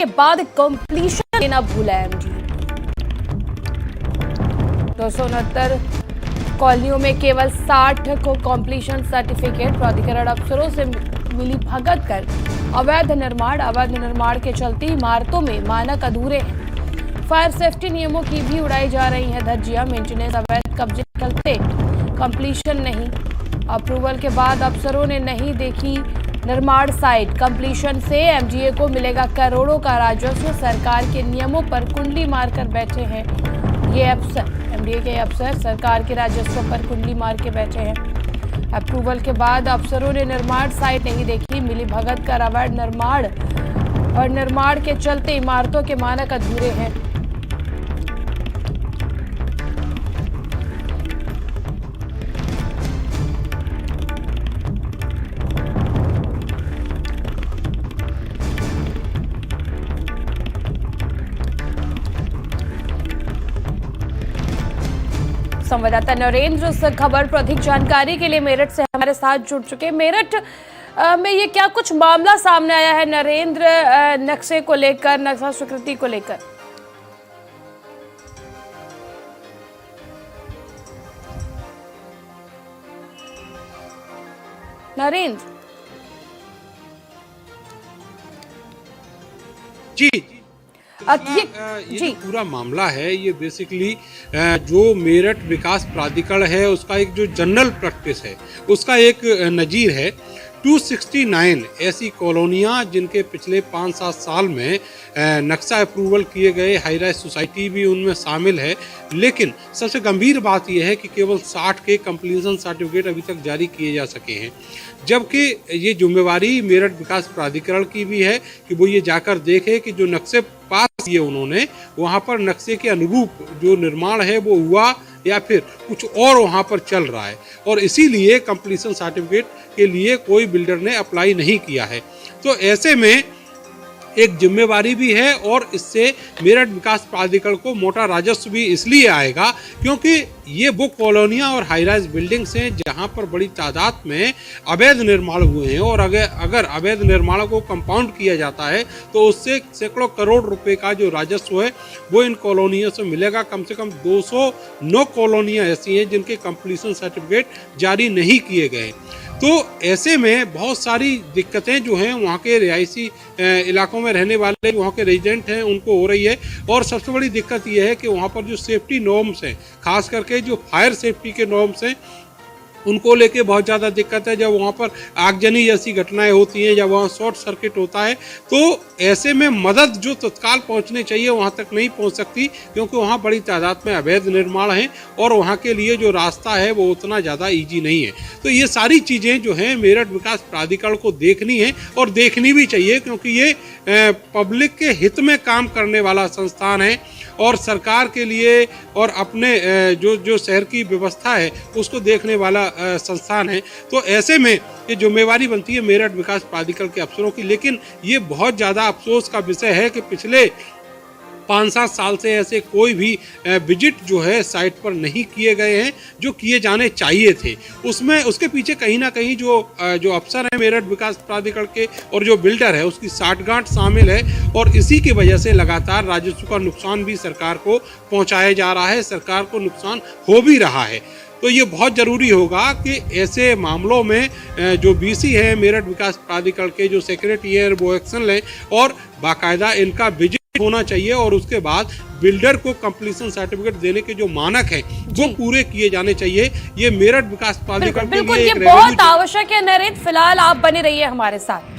के बाद कंप्लीशन देना भूला एमडीए। 269 कॉलोनियों में केवल 60 को कंप्लीशन सर्टिफिकेट। प्राधिकरण अफसरों से मिली भगत कर अवैध निर्माण के चलते इमारतों में मानक अधूरे हैं। फायर सेफ्टी नियमों की भी उड़ाई जा रही है धज्जियां। मेंटेनेंस अवैध कब्जे चलते कंप्लीशन नहीं। अप्रूवल के बाद अफसरों ने नहीं देखी निर्माण साइट। कंप्लीशन से एमडीए को मिलेगा करोड़ों का राजस्व। सरकार के नियमों पर कुंडली मारकर बैठे हैं ये अफसर। एमडीए के अफसर सरकार के राजस्व पर कुंडली मार के बैठे हैं। अप्रूवल के बाद अफसरों ने निर्माण साइट नहीं देखी। मिली भगत कर अवैध निर्माण के चलते इमारतों के मानक अधूरे हैं। संवाददाता नरेंद्र इस खबर पर अधिक जानकारी के लिए मेरठ से हमारे साथ जुड़ चुके। मेरठ में ये क्या कुछ मामला सामने आया है नरेंद्र, नक्शे को लेकर, नक्शा स्वीकृति को लेकर? नरेंद्र जी ये जो पूरा मामला है ये बेसिकली जो मेरठ विकास प्राधिकरण है उसका एक जो जनरल प्रैक्टिस है उसका एक नजीर है। 269 ऐसी कॉलोनियाँ जिनके पिछले 5-7 साल में नक्शा अप्रूवल किए गए, हाई राइज सोसाइटी भी उनमें शामिल है। लेकिन सबसे गंभीर बात यह है कि केवल 60 के कंप्लीशन सर्टिफिकेट अभी तक जारी किए जा सके हैं, जबकि ये जिम्मेवारी मेरठ विकास प्राधिकरण की भी है कि वो ये जाकर देखे कि जो नक्शे पास किए उन्होंने वहाँ पर नक्शे के अनुरूप जो निर्माण है वो हुआ या फिर कुछ और वहाँ पर चल रहा है, और इसीलिए कंप्लीशन सर्टिफिकेट के लिए कोई बिल्डर ने अप्लाई नहीं किया है। तो ऐसे में एक जिम्मेवारी भी है और इससे मेरठ विकास प्राधिकरण को मोटा राजस्व भी इसलिए आएगा क्योंकि ये वो कॉलोनियाँ और हाई राइज बिल्डिंग्स हैं जहाँ पर बड़ी तादाद में अवैध निर्माण हुए हैं, और अगर अवैध निर्माणों को कंपाउंड किया जाता है तो उससे सैकड़ों करोड़ रुपए का जो राजस्व है वो इन कॉलोनियों से मिलेगा। कम से कम 209 कॉलोनियाँ ऐसी हैं जिनके कंप्लीशन सर्टिफिकेट जारी नहीं किए गए। तो ऐसे में बहुत सारी दिक्कतें जो हैं वहाँ के रिहायशी इलाकों में रहने वाले वहाँ के रेजिडेंट हैं उनको हो रही है। और सबसे बड़ी दिक्कत ये है कि वहाँ पर जो सेफ्टी नॉर्म्स हैं, खास करके जो फायर सेफ्टी के नॉर्म्स हैं, उनको लेके बहुत ज़्यादा दिक्कत है। जब वहाँ पर आगजनी जैसी घटनाएं होती हैं, जब वहाँ शॉर्ट सर्किट होता है, तो ऐसे में मदद जो तत्काल पहुँचनी चाहिए वहाँ तक नहीं पहुँच सकती क्योंकि वहाँ बड़ी तादाद में अवैध निर्माण है और वहाँ के लिए जो रास्ता है वो उतना ज़्यादा ईजी नहीं है। तो ये सारी चीज़ें जो हैं मेरठ विकास प्राधिकरण को देखनी है और देखनी भी चाहिए क्योंकि ये पब्लिक के हित में काम करने वाला संस्थान है और सरकार के लिए और अपने जो शहर की व्यवस्था है उसको देखने वाला संस्थान है। तो ऐसे में ये जिम्मेवारी बनती है मेरठ विकास प्राधिकरण के अफसरों की। लेकिन ये बहुत ज़्यादा अफसोस का विषय है कि पिछले 5-7 साल से ऐसे कोई भी विजिट जो है साइट पर नहीं किए गए हैं जो किए जाने चाहिए थे। उसमें उसके पीछे कहीं ना कहीं जो अफसर है मेरठ विकास प्राधिकरण के और जो बिल्डर है उसकी साठगांठ शामिल है, और इसी की वजह से लगातार राजस्व का नुकसान भी सरकार को पहुंचाया जा रहा है, सरकार को नुकसान हो भी रहा है। तो ये बहुत ज़रूरी होगा कि ऐसे मामलों में जो बीसी है मेरठ विकास प्राधिकरण के जो सेक्रेटरी है वो एक्शन लें और बाकायदा इनका विजिट होना चाहिए और उसके बाद बिल्डर को कंप्लीशन सर्टिफिकेट देने के जो मानक हैं वो पूरे किए जाने चाहिए। ये मेरठ विकास प्राधिकरण के लिए ये बहुत आवश्यक है। नरेंद्र, फिलहाल आप बने रहिए हमारे साथ।